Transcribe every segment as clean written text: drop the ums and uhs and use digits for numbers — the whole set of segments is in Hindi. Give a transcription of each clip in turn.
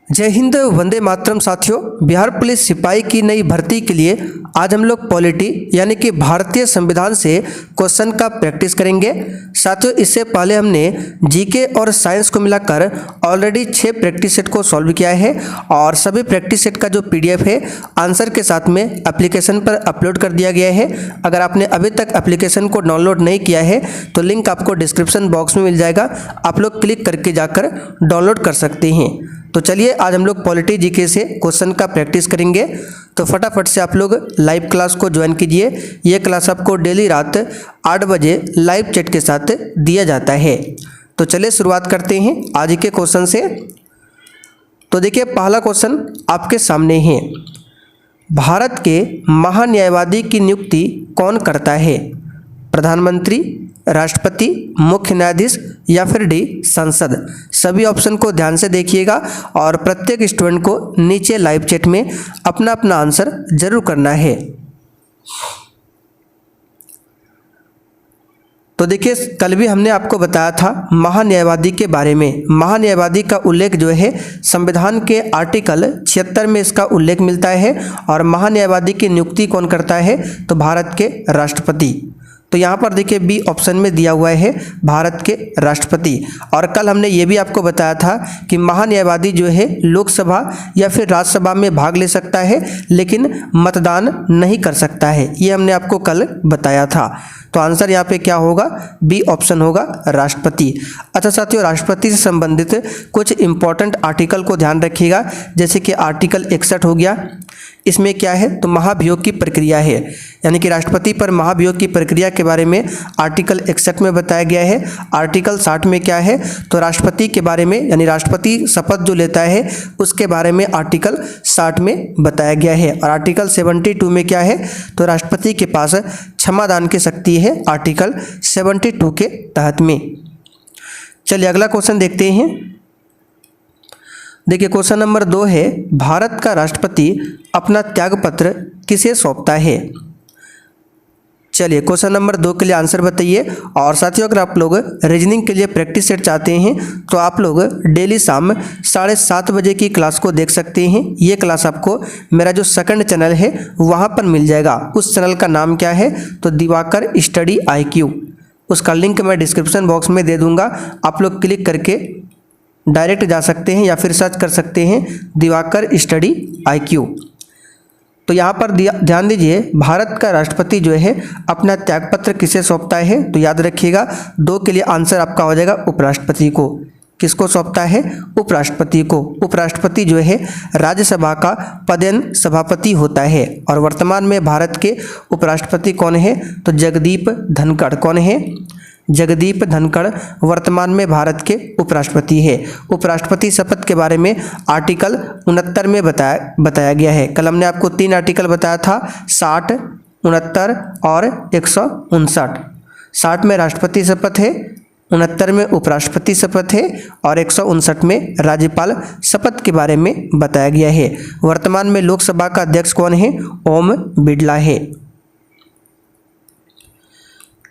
जय हिंद, वंदे मातरम। साथियों, बिहार पुलिस सिपाही की नई भर्ती के लिए आज हम लोग पॉलिटी यानी कि भारतीय संविधान से क्वेश्चन का प्रैक्टिस करेंगे। साथियों, इससे पहले हमने जीके और साइंस को मिलाकर ऑलरेडी 6 प्रैक्टिस सेट को सॉल्व किया है और सभी प्रैक्टिस सेट का जो पीडीएफ है आंसर के साथ में एप्लीकेशन पर अपलोड कर दिया गया है। अगर आपने अभी तक एप्लीकेशन को डाउनलोड नहीं किया है तो लिंक आपको डिस्क्रिप्शन बॉक्स में मिल जाएगा, आप लोग क्लिक करके जाकर डाउनलोड कर सकते हैं। तो चलिए आज हम लोग पॉलिटी जीके से क्वेश्चन का प्रैक्टिस करेंगे। तो फटाफट से आप लोग लाइव क्लास को ज्वाइन कीजिए। ये क्लास आपको डेली रात 8 बजे लाइव चैट के साथ दिया जाता है। तो चलिए शुरुआत करते हैं आज के क्वेश्चन से। तो देखिए, पहला क्वेश्चन आपके सामने है। भारत के महान्यायवादी की नियुक्ति कौन करता है? प्रधानमंत्री, राष्ट्रपति, मुख्य न्यायाधीश या फिर डी संसद? सभी ऑप्शन को ध्यान से देखिएगा और प्रत्येक स्टूडेंट को नीचे लाइव चैट में अपना अपना आंसर जरूर करना है। तो देखिए, कल भी हमने आपको बताया था महान्यायवादी के बारे में। महान्यायवादी का उल्लेख जो है संविधान के आर्टिकल 76 में इसका उल्लेख मिलता है और महान्यायवादी की नियुक्ति कौन करता है? तो भारत के राष्ट्रपति। तो यहाँ पर देखिए बी ऑप्शन में दिया हुआ है भारत के राष्ट्रपति। और कल हमने ये भी आपको बताया था कि महान्यायवादी जो है लोकसभा या फिर राज्यसभा में भाग ले सकता है लेकिन मतदान नहीं कर सकता है, ये हमने आपको कल बताया था। तो आंसर यहाँ पे क्या होगा? बी ऑप्शन होगा राष्ट्रपति। अच्छा साथियों, राष्ट्रपति से संबंधित कुछ इंपॉर्टेंट आर्टिकल को ध्यान रखिएगा, जैसे कि आर्टिकल 61 हो गया। इसमें क्या है? तो महाभियोग की प्रक्रिया है, यानी कि राष्ट्रपति पर महाभियोग की प्रक्रिया के बारे में आर्टिकल 61 में बताया गया है। आर्टिकल 60 में क्या है? तो राष्ट्रपति के बारे में, यानी राष्ट्रपति शपथ जो लेता है उसके बारे में आर्टिकल 60 में बताया गया है। और आर्टिकल 72 में क्या है? तो राष्ट्रपति के पास क्षमादान की शक्ति है, आर्टिकल 72 के तहत में। चलिए अगला क्वेश्चन देखते हैं। देखिए, क्वेश्चन नंबर 2 है, भारत का राष्ट्रपति अपना त्यागपत्र किसे सौंपता है? चलिए क्वेश्चन नंबर 2 के लिए आंसर बताइए। और साथियों, अगर आप लोग रीजनिंग के लिए प्रैक्टिस सेट चाहते हैं तो आप लोग डेली शाम 7:30 बजे की क्लास को देख सकते हैं। ये क्लास आपको मेरा जो सेकंड चैनल है वहाँ पर मिल जाएगा। उस चैनल का नाम क्या है? तो दिवाकर स्टडी IQ। उसका लिंक मैं डिस्क्रिप्शन बॉक्स में दे दूँगा, आप लोग क्लिक करके डायरेक्ट जा सकते हैं या फिर सर्च कर सकते हैं दिवाकर स्टडी IQ। तो यहाँ पर ध्यान दीजिए, भारत का राष्ट्रपति जो है अपना त्यागपत्र किसे सौंपता है? तो याद रखिएगा 2 के लिए आंसर आपका हो जाएगा उपराष्ट्रपति को। किसको सौंपता है? उपराष्ट्रपति को। उपराष्ट्रपति जो है राज्यसभा का पदेन सभापति होता है। और वर्तमान में भारत के उपराष्ट्रपति कौन है? तो जगदीप धनखड़। कौन है? जगदीप धनखड़ वर्तमान में भारत के उपराष्ट्रपति है। उपराष्ट्रपति शपथ के बारे में आर्टिकल 69 में बताया गया है। कल हमने आपको 3 आर्टिकल बताया था, 60, 69 और 159। 60 में राष्ट्रपति शपथ है, 69 में उपराष्ट्रपति शपथ है और 159 में राज्यपाल शपथ के बारे में बताया गया है। वर्तमान में लोकसभा का अध्यक्ष कौन है? ओम बिड़ला है।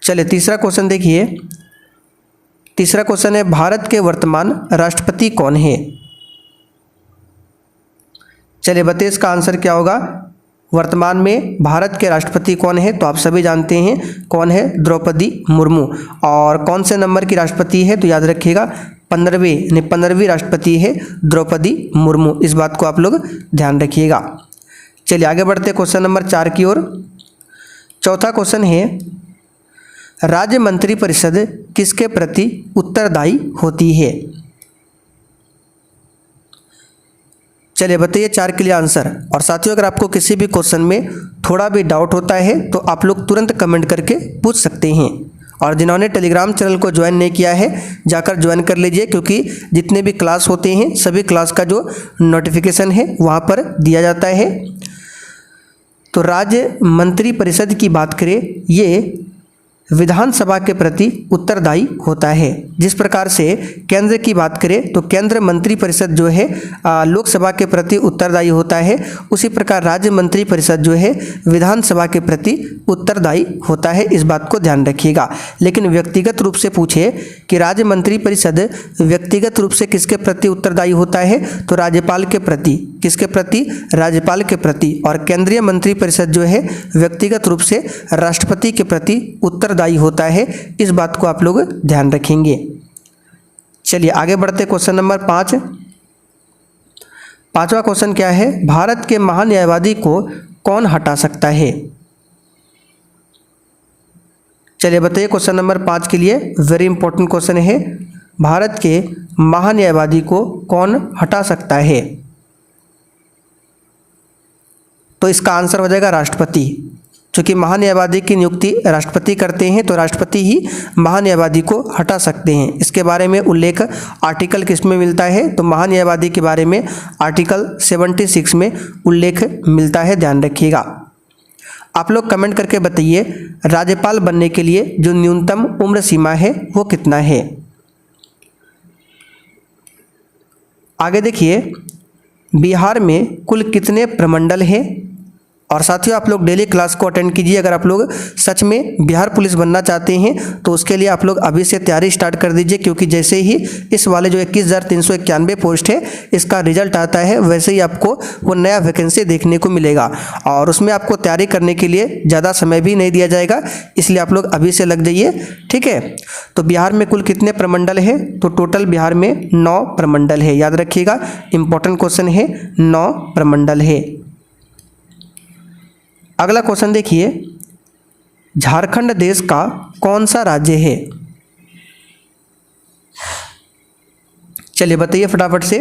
चलिए तीसरा क्वेश्चन देखिए। तीसरा क्वेश्चन है, भारत के वर्तमान राष्ट्रपति कौन है? चलिए बताइए इसका आंसर क्या होगा? वर्तमान में भारत के राष्ट्रपति कौन है? तो आप सभी जानते हैं कौन है? द्रौपदी मुर्मू। और कौन से नंबर की राष्ट्रपति है? तो याद रखिएगा 15वीं, यानी 15वीं राष्ट्रपति है द्रौपदी मुर्मू। इस बात को आप लोग ध्यान रखिएगा। चलिए आगे बढ़ते क्वेश्चन नंबर 4 की ओर। चौथा क्वेश्चन है, राज्य मंत्रिपरिषद किसके प्रति उत्तरदायी होती है? चलिए बताइए 4 के लिए आंसर। और साथियों, अगर आपको किसी भी क्वेश्चन में थोड़ा भी डाउट होता है तो आप लोग तुरंत कमेंट करके पूछ सकते हैं। और जिन्होंने टेलीग्राम चैनल को ज्वाइन नहीं किया है जाकर ज्वाइन कर लीजिए, क्योंकि जितने भी क्लास होते हैं सभी क्लास का जो नोटिफिकेशन है वहाँ पर दिया जाता है। तो राज्य मंत्रिपरिषद की बात करें, ये विधानसभा के प्रति उत्तरदायी होता है। जिस प्रकार से केंद्र की बात करें तो केंद्र मंत्रिपरिषद जो है लोकसभा के प्रति उत्तरदायी होता है, उसी प्रकार राज्य मंत्रिपरिषद जो है विधानसभा के प्रति उत्तरदायी होता है। इस बात को ध्यान रखिएगा। लेकिन व्यक्तिगत रूप से पूछे कि राज्य मंत्रिपरिषद व्यक्तिगत रूप से किसके प्रति उत्तरदायी होता है, तो राज्यपाल के प्रति। किसके प्रति? राज्यपाल के प्रति। और केंद्रीय मंत्रिपरिषद जो है व्यक्तिगत रूप से राष्ट्रपति के प्रति उत्तरदायी होता है। इस बात को आप लोग ध्यान रखेंगे। चलिए आगे बढ़ते क्वेश्चन नंबर 5। पांचवा क्वेश्चन क्या है? भारत के महान्यायवादी को कौन हटा सकता है? चलिए बताइए क्वेश्चन नंबर 5 के लिए वेरी इंपॉर्टेंट क्वेश्चन है। भारत के महान्यायवादी को कौन हटा सकता है? तो इसका आंसर हो जाएगा राष्ट्रपति। क्योंकि महान्यायवादी की नियुक्ति राष्ट्रपति करते हैं, तो राष्ट्रपति ही महान्यायवादी को हटा सकते हैं। इसके बारे में उल्लेख आर्टिकल किस में मिलता है? तो महान्यायवादी के बारे में आर्टिकल 76 में उल्लेख मिलता है, ध्यान रखिएगा। आप लोग कमेंट करके बताइए राज्यपाल बनने के लिए जो न्यूनतम उम्र सीमा है वो कितना है। आगे देखिए, बिहार में कुल कितने प्रमंडल हैं? और साथियों आप लोग डेली क्लास को अटेंड कीजिए। अगर आप लोग सच में बिहार पुलिस बनना चाहते हैं तो उसके लिए आप लोग अभी से तैयारी स्टार्ट कर दीजिए, क्योंकि जैसे ही इस वाले जो 21,391 पोस्ट है इसका रिजल्ट आता है वैसे ही आपको वो नया वैकेंसी देखने को मिलेगा। और उसमें आपको तैयारी करने के लिए ज़्यादा समय भी नहीं दिया जाएगा, इसलिए आप लोग अभी से लग जाइए, ठीक है। तो बिहार में कुल कितने प्रमंडल है? तो टोटल बिहार में 9 प्रमंडल है, याद रखिएगा। इंपॉर्टेंट क्वेश्चन है, 9 प्रमंडल है। अगला क्वेश्चन देखिए, झारखंड देश का कौन सा राज्य है? चलिए बताइए फटाफट से।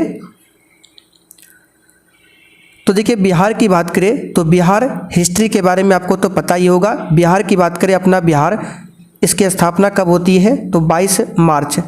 तो देखिए बिहार की बात करें तो बिहार हिस्ट्री के बारे में आपको तो पता ही होगा। बिहार की बात करें अपना बिहार, इसकी स्थापना कब होती है? तो 22 मार्च।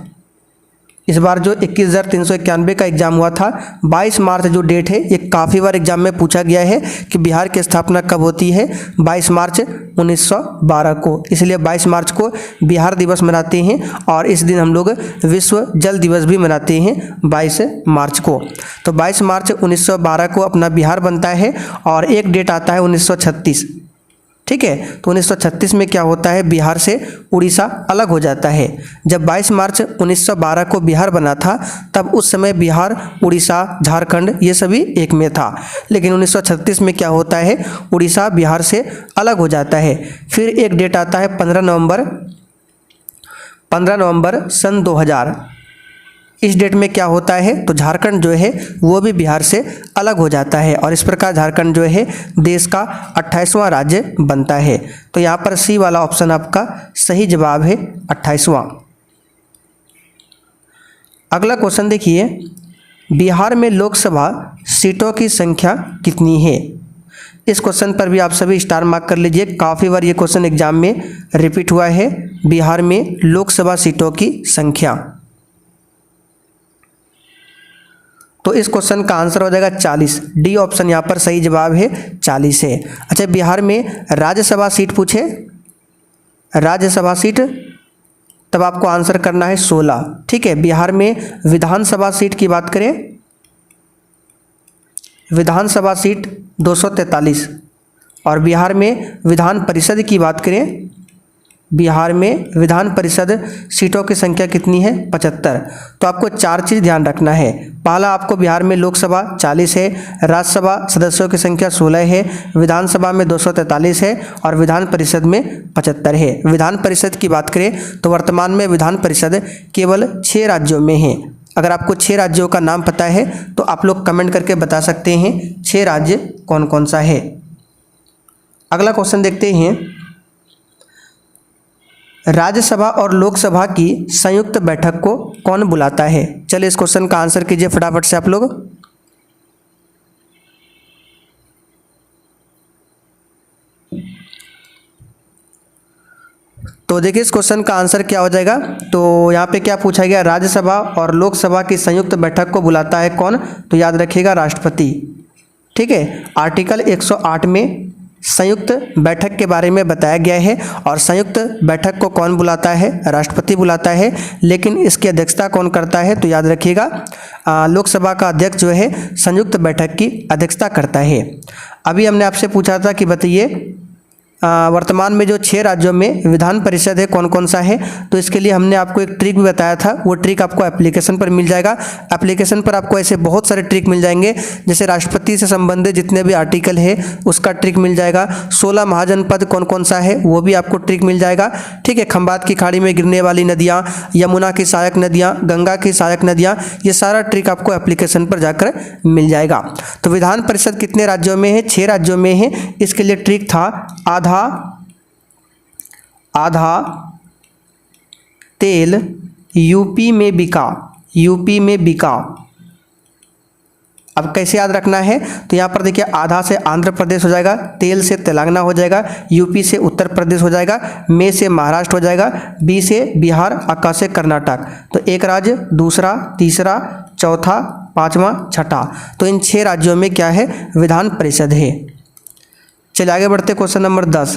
इस बार जो 21,391 का एग्जाम हुआ था, 22 मार्च जो डेट है ये काफ़ी बार एग्जाम में पूछा गया है कि बिहार की स्थापना कब होती है? 22 मार्च 1912 को। इसलिए 22 मार्च को बिहार दिवस मनाते हैं और इस दिन हम लोग विश्व जल दिवस भी मनाते हैं 22 मार्च को। तो 22 मार्च 1912 को अपना बिहार बनता है और एक डेट आता है 1936, ठीक है। तो 1936 में क्या होता है? बिहार से उड़ीसा अलग हो जाता है। जब 22 मार्च 1912 को बिहार बना था तब उस समय बिहार, उड़ीसा, झारखंड ये सभी एक में था। लेकिन 1936 में क्या होता है? उड़ीसा बिहार से अलग हो जाता है। फिर एक डेट आता है 15 नवंबर सन 2000। इस डेट में क्या होता है? तो झारखंड जो है वो भी बिहार से अलग हो जाता है और इस प्रकार झारखंड जो है देश का 28वां राज्य बनता है। तो यहाँ पर सी वाला ऑप्शन आपका सही जवाब है, 28वां। अगला क्वेश्चन देखिए, बिहार में लोकसभा सीटों की संख्या कितनी है? इस क्वेश्चन पर भी आप सभी स्टार मार्क कर लीजिए। काफ़ी बार ये क्वेश्चन एग्जाम में रिपीट हुआ है। बिहार में लोकसभा सीटों की संख्या, तो इस क्वेश्चन का आंसर हो जाएगा 40। डी ऑप्शन यहाँ पर सही जवाब है, 40 है। अच्छा, बिहार में राज्यसभा सीट पूछे, राज्यसभा सीट, तब आपको आंसर करना है 16, ठीक है। बिहार में विधानसभा सीट की बात करें, विधानसभा सीट 243। और बिहार में विधान परिषद की बात करें, बिहार में विधान परिषद सीटों की संख्या कितनी है? 75। तो आपको 4 चीज़ ध्यान रखना है। पहला, आपको बिहार में लोकसभा 40 है, राज्यसभा सदस्यों की संख्या 16 है, विधानसभा में 243 है और विधान परिषद में 75 है। विधान परिषद की बात करें तो वर्तमान में विधान परिषद केवल 6 राज्यों में है। अगर आपको 6 राज्यों का नाम पता है तो आप लोग कमेंट करके बता सकते हैं 6 राज्य कौन कौन सा है। अगला क्वेश्चन देखते हैं, राज्यसभा और लोकसभा की संयुक्त बैठक को कौन बुलाता है? चलिए इस क्वेश्चन का आंसर कीजिए फटाफट से आप लोग। तो देखिए इस क्वेश्चन का आंसर क्या हो जाएगा। तो यहाँ पे क्या पूछा गया? राज्यसभा और लोकसभा की संयुक्त बैठक को बुलाता है कौन? तो याद रखिएगा राष्ट्रपति, ठीक है। आर्टिकल 108 में संयुक्त बैठक के बारे में बताया गया है। और संयुक्त बैठक को कौन बुलाता है? राष्ट्रपति बुलाता है। लेकिन इसकी अध्यक्षता कौन करता है? तो याद रखिएगा, लोकसभा का अध्यक्ष जो है संयुक्त बैठक की अध्यक्षता करता है। अभी हमने आपसे पूछा था कि बताइए वर्तमान में जो 6 राज्यों में विधान परिषद है कौन कौन सा है? तो इसके लिए हमने आपको एक ट्रिक भी बताया था, वो ट्रिक आपको एप्लीकेशन पर मिल जाएगा। एप्लीकेशन पर आपको ऐसे बहुत सारे ट्रिक मिल जाएंगे, जैसे राष्ट्रपति से संबंधित जितने भी आर्टिकल है उसका ट्रिक मिल जाएगा। 16 महाजनपद कौन कौन सा है वो भी आपको ट्रिक मिल जाएगा। ठीक है, खंबात की खाड़ी में गिरने वाली नदियाँ, यमुना की सहायक नदियाँ, गंगा की सहायक नदियाँ, ये सारा ट्रिक आपको एप्लीकेशन पर जाकर मिल जाएगा। तो विधान परिषद कितने राज्यों में है? 6 राज्यों में है। इसके लिए ट्रिक था आधा तेल यूपी में बिका, यूपी में बिका। अब कैसे याद रखना है? तो यहाँ पर देखिए, आधा से आंध्र प्रदेश हो जाएगा, तेल से तेलंगाना हो जाएगा, यूपी से उत्तर प्रदेश हो जाएगा, में से महाराष्ट्र हो जाएगा, बी से बिहार, अक्का से कर्नाटक। तो एक राज्य, दूसरा, तीसरा, चौथा, पांचवा, छठा। तो इन 6 राज्यों में क्या है? विधान परिषद है। चलिए आगे बढ़ते, क्वेश्चन नंबर 10।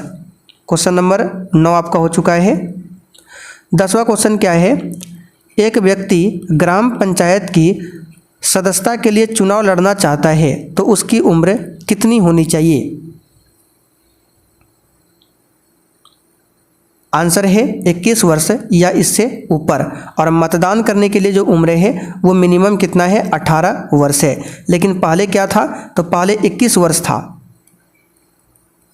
क्वेश्चन नंबर 9 आपका हो चुका है। 10वां क्वेश्चन क्या है? एक व्यक्ति ग्राम पंचायत की सदस्यता के लिए चुनाव लड़ना चाहता है तो उसकी उम्र कितनी होनी चाहिए? आंसर है 21 वर्ष या इससे ऊपर। और मतदान करने के लिए जो उम्र है वो मिनिमम कितना है? 18 वर्ष है। लेकिन पहले क्या था? तो पहले 21 वर्ष था।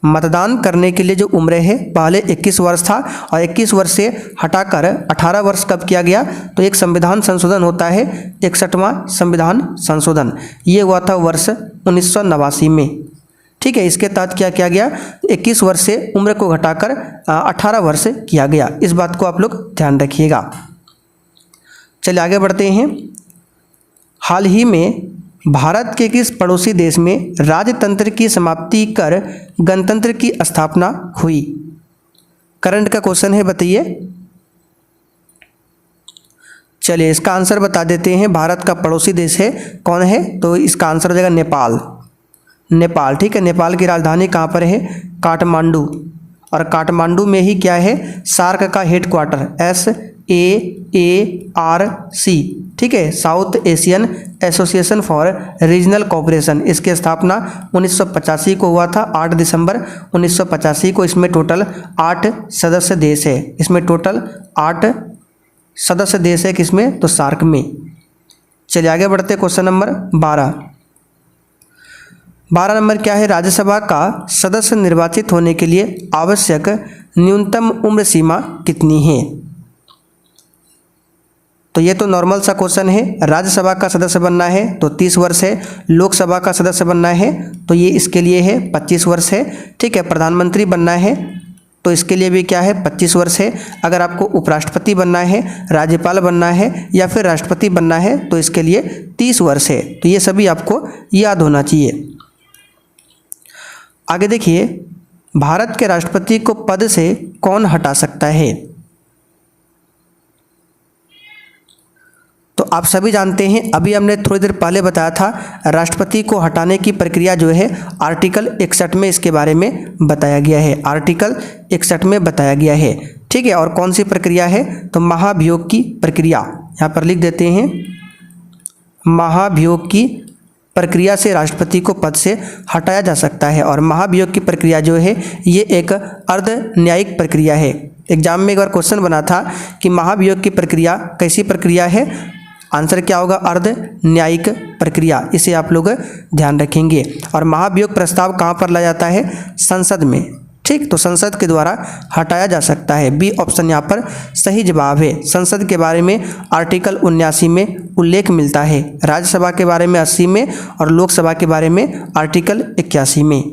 मतदान करने के लिए जो उम्र है पहले 21 वर्ष था, और 21 वर्ष से हटाकर 18 वर्ष कब किया गया? तो एक संविधान संशोधन होता है, 61वां संविधान संशोधन। ये हुआ था वर्ष 1989 में। ठीक है, इसके तहत क्या किया गया? 21 वर्ष से उम्र को घटाकर 18 वर्ष किया गया। इस बात को आप लोग ध्यान रखिएगा। चलिए आगे बढ़ते हैं। हाल ही में भारत के किस पड़ोसी देश में राजतंत्र की समाप्ति कर गणतंत्र की स्थापना हुई? करंट का क्वेश्चन है, बताइए। चलिए इसका आंसर बता देते हैं। भारत का पड़ोसी देश है, कौन है? तो इसका आंसर हो जाएगा नेपाल। नेपाल, ठीक है। नेपाल की राजधानी कहाँ पर है? काठमांडू। और काठमांडू में ही क्या है? सार्क का हेडक्वार्टर, SAARC, ठीक है, south Asian association for regional cooperation. इसकी स्थापना 1985 को हुआ था, 8 दिसंबर 1985 को। इसमें टोटल 8 सदस्य देश है। इसमें टोटल 8 सदस्य देश है, किसमें? तो सार्क में। चलिए आगे बढ़ते, क्वेश्चन नंबर 12। 12 नंबर क्या है? राज्यसभा का सदस्य निर्वाचित होने के लिए आवश्यक न्यूनतम उम्र सीमा कितनी है? तो ये तो नॉर्मल सा क्वेश्चन है। राज्यसभा का सदस्य बनना है तो 30 वर्ष है। लोकसभा का सदस्य बनना है तो ये इसके लिए है 25 वर्ष है। ठीक है, प्रधानमंत्री बनना है तो इसके लिए भी क्या है? 25 वर्ष है। अगर आपको उपराष्ट्रपति बनना है, राज्यपाल बनना है या फिर राष्ट्रपति बनना है तो इसके लिए 30 वर्ष है। तो ये सभी आपको याद होना चाहिए। आगे देखिए, भारत के राष्ट्रपति को पद से कौन हटा सकता है? तो आप सभी जानते हैं, अभी हमने थोड़ी देर पहले बताया था, राष्ट्रपति को हटाने की प्रक्रिया जो है आर्टिकल 61 में इसके बारे में बताया गया है। आर्टिकल 61 में बताया गया है। ठीक है, और कौन सी प्रक्रिया है? तो महाभियोग की प्रक्रिया। यहाँ पर लिख देते हैं, महाभियोग की प्रक्रिया से राष्ट्रपति को पद से हटाया जा सकता है। और महाभियोग की प्रक्रिया जो है ये एक अर्ध न्यायिक प्रक्रिया है। एग्जाम में एक बार क्वेश्चन बना था कि महाभियोग की प्रक्रिया कैसी प्रक्रिया है? आंसर क्या होगा? अर्ध न्यायिक प्रक्रिया। इसे आप लोग ध्यान रखेंगे। और महाभियोग प्रस्ताव कहाँ पर लाया जाता है? संसद में। ठीक, तो संसद के द्वारा हटाया जा सकता है। बी ऑप्शन यहाँ पर सही जवाब है। संसद के बारे में आर्टिकल 79 में उल्लेख मिलता है, राज्यसभा के बारे में 80 में और लोकसभा के बारे में आर्टिकल 81 में।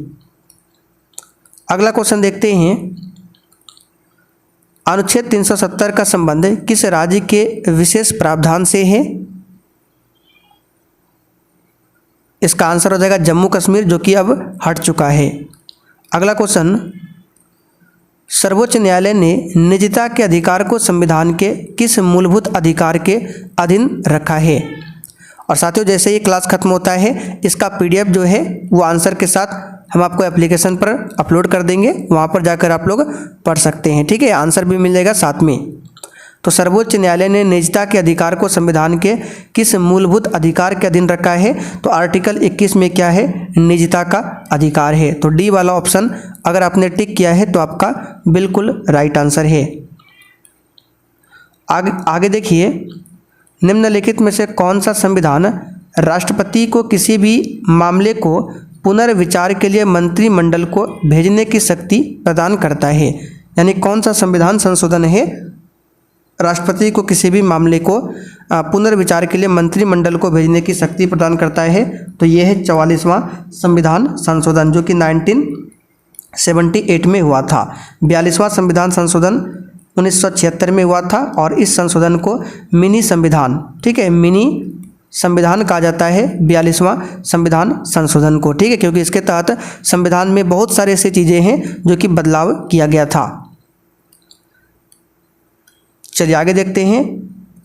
अगला क्वेश्चन देखते हैं, अनुच्छेद 370 का संबंध किस राज्य के विशेष प्रावधान से है? इसका आंसर हो जाएगा जम्मू कश्मीर, जो कि अब हट चुका है। अगला क्वेश्चन, सर्वोच्च न्यायालय ने निजता के अधिकार को संविधान के किस मूलभूत अधिकार के अधीन रखा है? और साथियों, जैसे ही क्लास खत्म होता है इसका PDF जो है वो आंसर के साथ हम आपको एप्लीकेशन पर अपलोड कर देंगे, वहाँ पर जाकर आप लोग पढ़ सकते हैं। ठीक है, आंसर भी मिल जाएगा साथ में। तो सर्वोच्च न्यायालय ने निजता के अधिकार को संविधान के किस मूलभूत अधिकार के अधीन रखा है? तो आर्टिकल 21 में क्या है? निजता का अधिकार है। तो डी वाला ऑप्शन अगर आपने टिक किया है तो आपका बिल्कुल राइट आंसर है। आगे देखिए, निम्नलिखित में से कौन सा संविधान राष्ट्रपति को किसी भी मामले को पुनर्विचार के लिए मंत्रिमंडल को भेजने की शक्ति प्रदान करता है? यानी कौन सा संविधान संशोधन है राष्ट्रपति को किसी भी मामले को पुनर्विचार के लिए मंत्रिमंडल को भेजने की शक्ति प्रदान करता है? तो ये है 44वां संविधान संशोधन, जो कि 1978 में हुआ था। 42वां संविधान संशोधन 1976 में हुआ था और इस संशोधन को मिनी संविधान, ठीक है, मिनी संविधान कहा जाता है 42वां संविधान संशोधन को। ठीक है, क्योंकि इसके तहत संविधान में बहुत सारी ऐसी चीज़ें हैं जो कि बदलाव किया गया था। चलिए आगे देखते हैं,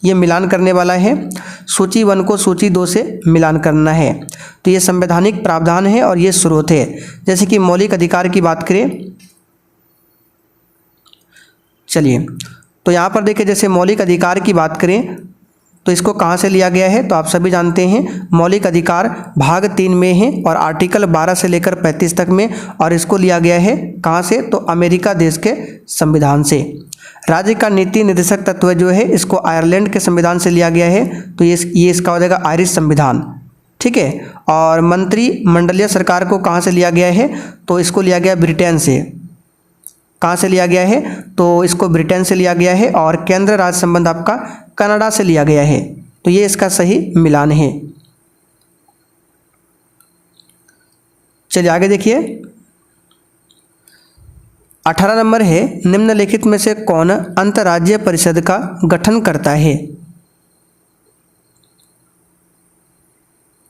ये मिलान करने वाला है। सूची 1 को सूची 2 से मिलान करना है। तो ये संवैधानिक प्रावधान है और ये स्रोत है। जैसे कि मौलिक अधिकार की बात करें, चलिए तो यहाँ पर देखिए, जैसे मौलिक अधिकार की बात करें तो इसको कहाँ से लिया गया है? तो आप सभी जानते हैं मौलिक अधिकार भाग 3 में है और आर्टिकल 12 से लेकर 35 तक में, और इसको लिया गया है कहाँ से? तो अमेरिका देश के संविधान से। राज्य का नीति निर्देशक तत्व जो है इसको आयरलैंड के संविधान से लिया गया है, तो ये इसका हो जाएगा आयरिश संविधान। ठीक है, और मंत्रिमंडलीय सरकार को कहाँ से लिया गया है? तो इसको लिया गया ब्रिटेन से। कहाँ से लिया गया है? तो इसको ब्रिटेन से लिया गया है, और केंद्र राज्य संबंध आपका कनाडा से लिया गया है। तो ये इसका सही मिलान है। चलिए आगे देखिए, 18 नंबर है, निम्नलिखित में से कौन अंतर्राज्यीय परिषद का गठन करता है?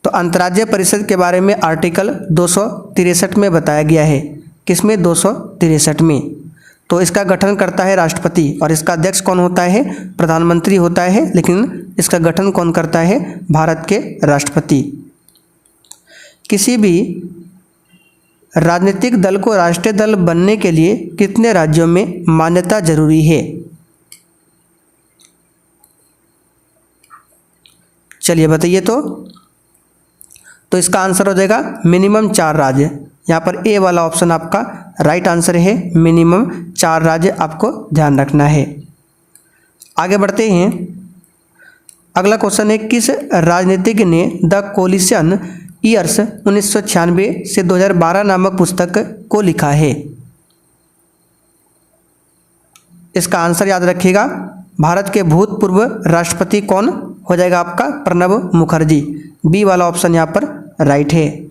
तो अंतर्राज्यीय परिषद के बारे में आर्टिकल 263 में बताया गया है। किसमें? 263 में। तो इसका गठन करता है राष्ट्रपति, और इसका अध्यक्ष कौन होता है? प्रधानमंत्री होता है, लेकिन इसका गठन कौन करता है? भारत के राष्ट्रपति। किसी भी राजनीतिक दल को राष्ट्रीय दल बनने के लिए कितने राज्यों में मान्यता जरूरी है? चलिए बताइए। तो इसका आंसर हो जाएगा मिनिमम 4 राज्य। यहाँ पर ए वाला ऑप्शन आपका राइट आंसर है, मिनिमम 4 राज्य आपको ध्यान रखना है। आगे बढ़ते हैं, अगला क्वेश्चन है, किस राजनीतिज्ञ ने द कोलिशन ईयर्स 1996 से 2012 नामक पुस्तक को लिखा है? इसका आंसर याद रखिएगा, भारत के भूतपूर्व राष्ट्रपति कौन हो जाएगा आपका? प्रणब मुखर्जी। बी वाला ऑप्शन यहाँ पर राइट है।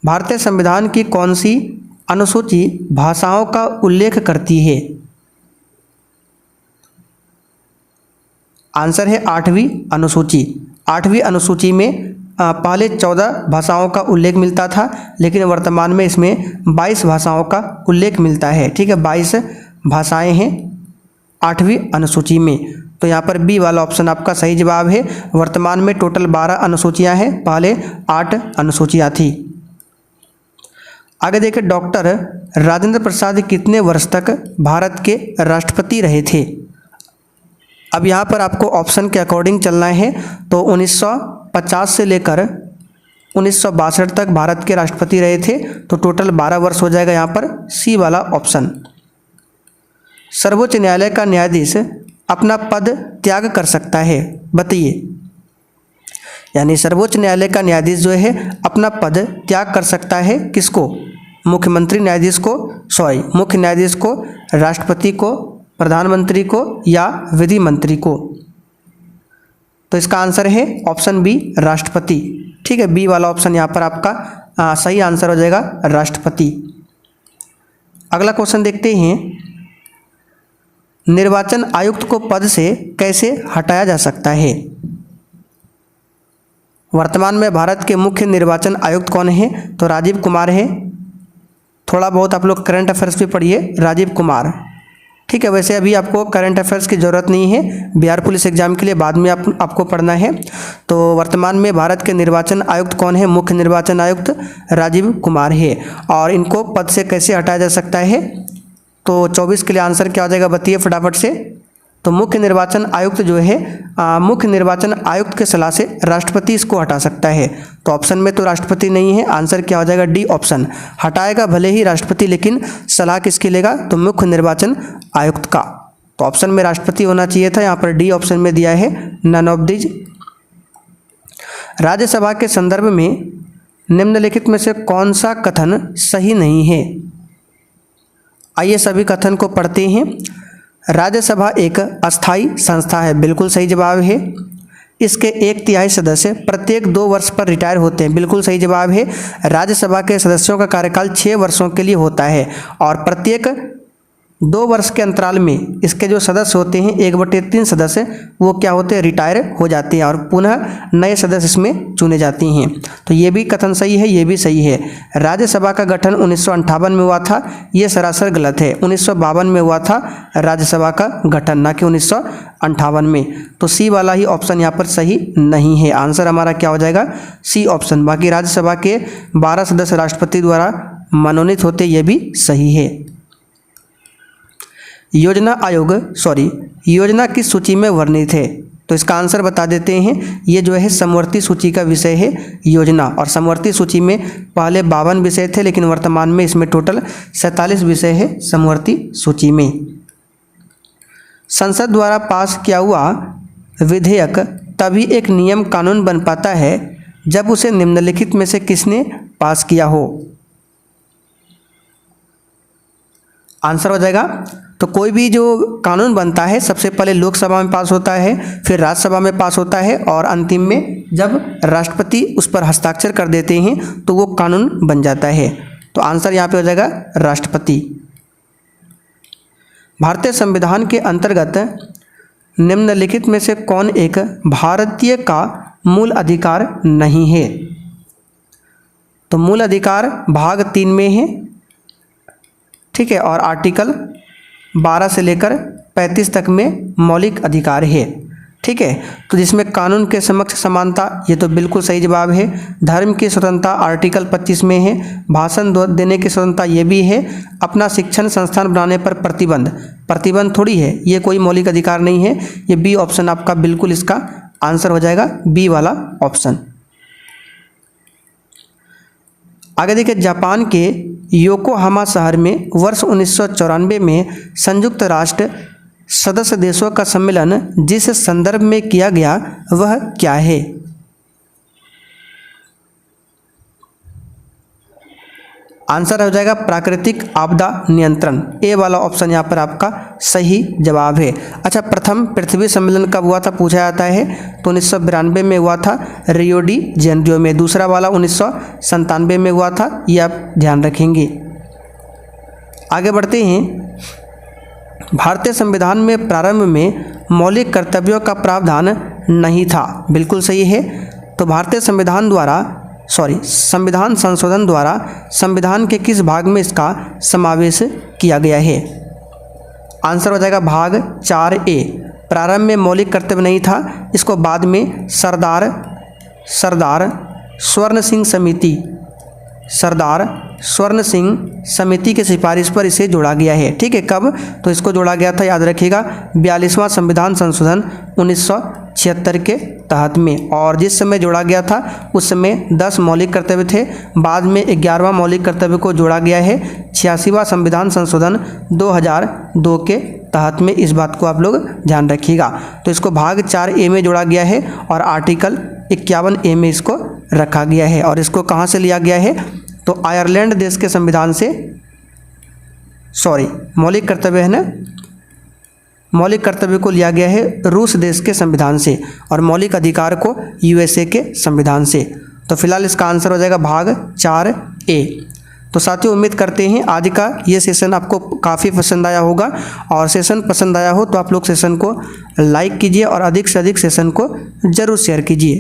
भारतीय संविधान की कौन सी अनुसूची भाषाओं का उल्लेख करती है? आंसर है 8वीं अनुसूची। 8वीं अनुसूची में पहले 14 भाषाओं का उल्लेख मिलता था, लेकिन वर्तमान में इसमें 22 भाषाओं का उल्लेख मिलता है। ठीक है, 22 भाषाएं हैं 8वीं अनुसूची में। तो यहाँ पर बी वाला ऑप्शन आपका सही जवाब है। वर्तमान में टोटल 12 अनुसूचियाँ हैं, पहले 8 अनुसूचियाँ थी। आगे देखिए, डॉक्टर राजेंद्र प्रसाद कितने वर्ष तक भारत के राष्ट्रपति रहे थे? अब यहाँ पर आपको ऑप्शन के अकॉर्डिंग चलना है। तो 1950 से लेकर 1962 तक भारत के राष्ट्रपति रहे थे, तो टोटल 12 वर्ष हो जाएगा यहाँ पर सी वाला ऑप्शन। सर्वोच्च न्यायालय का न्यायाधीश अपना पद त्याग कर सकता है? बताइए। यानी सर्वोच्च न्यायालय का न्यायाधीश जो है अपना पद त्याग कर सकता है, किसको? मुख्यमंत्री न्यायाधीश को, मुख्य न्यायाधीश को, राष्ट्रपति को, प्रधानमंत्री को, या विधि मंत्री को? तो इसका आंसर है ऑप्शन बी, राष्ट्रपति। ठीक है, बी वाला ऑप्शन यहाँ पर आपका सही आंसर हो जाएगा, राष्ट्रपति। अगला क्वेश्चन देखते हैं, निर्वाचन आयुक्त को पद से कैसे हटाया जा सकता है? वर्तमान में भारत के मुख्य निर्वाचन आयुक्त कौन है? तो राजीव कुमार है। थोड़ा बहुत आप लोग करंट अफेयर्स भी पढ़िए, राजीव कुमार। ठीक है। वैसे अभी आपको करंट अफेयर्स की ज़रूरत नहीं है, बिहार पुलिस एग्जाम के लिए बाद में आपको पढ़ना है। तो वर्तमान में भारत के निर्वाचन आयुक्त कौन है? मुख्य निर्वाचन आयुक्त राजीव कुमार है। और इनको पद से कैसे हटाया जा सकता है? तो 24 के लिए आंसर क्या हो जाएगा, बताइए फटाफट से। तो मुख्य निर्वाचन आयुक्त जो है, मुख्य निर्वाचन आयुक्त के सलाह से राष्ट्रपति इसको हटा सकता है। तो ऑप्शन में तो राष्ट्रपति नहीं है, आंसर क्या हो जाएगा, डी ऑप्शन। हटाएगा भले ही राष्ट्रपति, लेकिन सलाह किसकी लेगा? तो मुख्य निर्वाचन आयुक्त का। तो ऑप्शन में राष्ट्रपति होना चाहिए था, यहाँ पर डी ऑप्शन में दिया है नन ऑफ दीज। राज्यसभा के संदर्भ में निम्नलिखित में से कौन सा कथन सही नहीं है? आइए सभी कथन को पढ़ते हैं। राज्यसभा एक अस्थायी संस्था है, बिल्कुल सही जवाब है। इसके 1/3 सदस्य प्रत्येक 2 वर्ष पर रिटायर होते हैं, बिल्कुल सही जवाब है। राज्यसभा के सदस्यों का कार्यकाल 6 वर्षों के लिए होता है और प्रत्येक 2 वर्ष के अंतराल में इसके जो सदस्य होते हैं 1/3 सदस्य वो क्या होते हैं, रिटायर हो जाते हैं और पुनः नए सदस्य इसमें चुने जाते हैं। तो ये भी कथन सही है, ये भी सही है। राज्यसभा का गठन 1958 में हुआ था, ये सरासर गलत है। 1952 में हुआ था राज्यसभा का गठन, ना कि 1958 में। तो सी वाला ही ऑप्शन यहाँ पर सही नहीं है, आंसर हमारा क्या हो जाएगा, सी ऑप्शन। बाकी राज्यसभा के 12 सदस्य राष्ट्रपति द्वारा मनोनीत होते, ये भी सही है। योजना किस सूची में वर्णित है? तो इसका आंसर बता देते हैं। ये जो है समवर्ती सूची का विषय है योजना, और समवर्ती सूची में पहले 52 विषय थे, लेकिन वर्तमान में इसमें टोटल 47 विषय है समवर्ती सूची में। संसद द्वारा पास किया हुआ विधेयक तभी एक नियम कानून बन पाता है जब उसे निम्नलिखित में से किसने पास किया हो? आंसर हो जाएगा, तो कोई भी जो कानून बनता है सबसे पहले लोकसभा में पास होता है, फिर राज्यसभा में पास होता है, और अंतिम में जब राष्ट्रपति उस पर हस्ताक्षर कर देते हैं तो वो कानून बन जाता है। तो आंसर यहाँ पे हो जाएगा राष्ट्रपति। भारतीय संविधान के अंतर्गत निम्नलिखित में से कौन एक भारतीय का मूल अधिकार नहीं है? तो मूल अधिकार भाग 3 में है, ठीक है, और आर्टिकल 12 से लेकर 35 तक में मौलिक अधिकार है, ठीक है। तो जिसमें कानून के समक्ष समानता, ये तो बिल्कुल सही जवाब है। धर्म की स्वतंत्रता आर्टिकल 25 में है। भाषण देने की स्वतंत्रता ये भी है। अपना शिक्षण संस्थान बनाने पर प्रतिबंध थोड़ी है, ये कोई मौलिक अधिकार नहीं है। ये बी ऑप्शन आपका बिल्कुल इसका आंसर हो जाएगा, बी वाला ऑप्शन। आगे देखिए, जापान के योकोहामा शहर में वर्ष 1994 में संयुक्त राष्ट्र सदस्य देशों का सम्मेलन जिस संदर्भ में किया गया वह क्या है? आंसर हो जाएगा प्राकृतिक आपदा नियंत्रण, ए वाला ऑप्शन यहाँ पर आपका सही जवाब है। अच्छा, प्रथम पृथ्वी सम्मेलन कब हुआ था पूछा जाता है, तो 1992 में हुआ था रियो डी जेनेरियो में। दूसरा वाला 1997 में हुआ था, ये आप ध्यान रखेंगे। आगे बढ़ते हैं। भारतीय संविधान में प्रारंभ में मौलिक कर्तव्यों का प्रावधान नहीं था, बिल्कुल सही है। तो भारतीय संविधान संशोधन द्वारा संविधान के किस भाग में इसका समावेश किया गया है? आंसर हो जाएगा भाग 4A। प्रारंभ में मौलिक कर्तव्य नहीं था, इसको बाद में सरदार स्वर्ण सिंह समिति की सिफारिश पर इसे जोड़ा गया है, ठीक है। कब? तो इसको जोड़ा गया था, याद रखिएगा, 42वां संविधान संशोधन 1976 के तहत में। और जिस समय जोड़ा गया था उस समय 10 मौलिक कर्तव्य थे, बाद में 11वां मौलिक कर्तव्य को जोड़ा गया है 86वां संविधान संशोधन 2002 के तहत में। इस बात को आप लोग ध्यान रखिएगा। तो इसको भाग 4A में जोड़ा गया है और आर्टिकल 51A में इसको रखा गया है। और इसको कहाँ से लिया गया है? तो आयरलैंड देश के संविधान से, मौलिक कर्तव्य है ना, मौलिक कर्तव्य को लिया गया है रूस देश के संविधान से, और मौलिक अधिकार को USA के संविधान से। तो फिलहाल इसका आंसर हो जाएगा भाग 4A। तो साथियों, उम्मीद करते हैं आज का ये सेशन आपको काफ़ी पसंद आया होगा, और सेशन पसंद आया हो तो आप लोग सेशन को लाइक कीजिए और अधिक से अधिक सेशन को ज़रूर शेयर कीजिए।